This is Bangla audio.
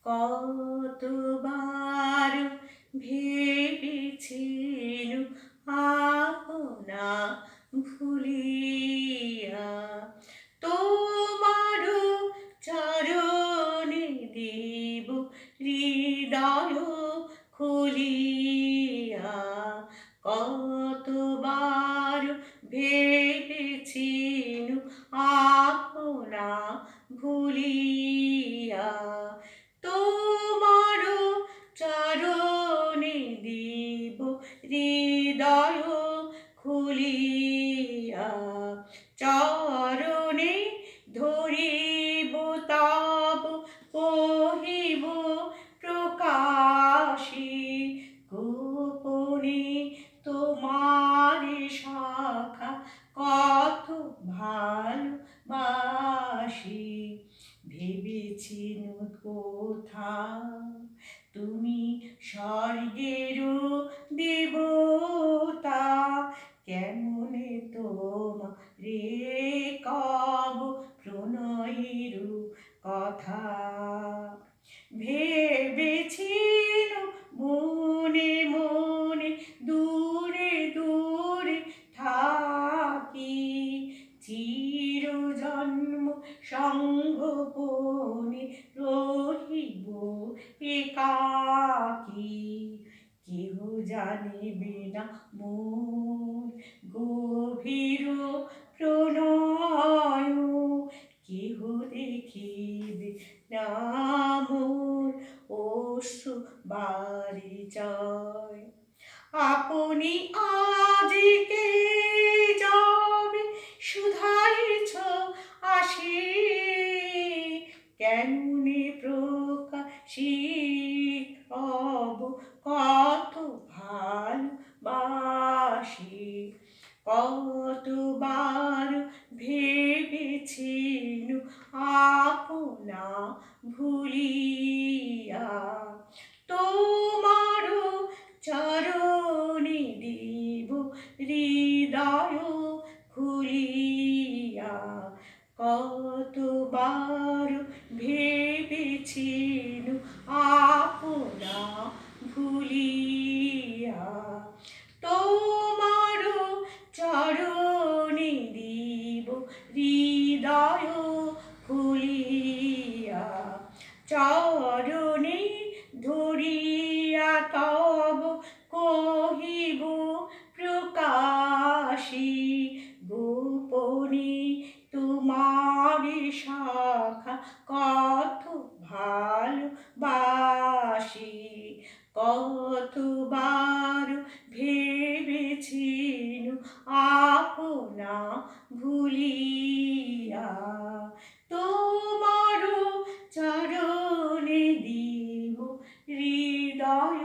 কতবার ভেবেছিনু আপনা ভুলিয়া তোমার চরণে দেব হৃদয় খুলিয়া। কতবার ভেবেছিনু আপনা ভুলিয়া তোমার চরণে দেব হৃদয় খুলিয়া। চরণে ধরিব তব কহিব প্রকাশে গোপনে তোমার শাখা কত ভালোবাসি। ভেবেছিনু কোথা তুমি স্বর্গেরও দেবতা, কেমনে তোমারে কব প্রণয়ের কথা। ভেবেছিনু মনে মনে দূরে দূরে থাকি, চিরজন্ম সঙ্গোপনে রহিব একাকী। কেহ জানিবে না মোর গভীর প্রণয়, কেহ দেখিবে না মোর অশ্রু বারিচয়। আপনি আজিকে যাবে শুধাইছ আসি, কেমনে প্রকাশিত হব কত ভালোবাসি। কতবার ভেবেছিনু আপনা ভুলিয়া তোমার চরণে দেব হৃদয় খুলিয়া। কতবার ভেবেছিনু আপনা ভুলিয়া তোমার চরণে দেব হৃদয় খুলিয়া। চরণে ধরিয়া তব কহিব প্রকাশে গোপনে তোমার শাখা কত ভালোবাসি। কতবার ভেবেছিনু আপনা ভুলিয়া তোমার চরণে দেব হৃদয়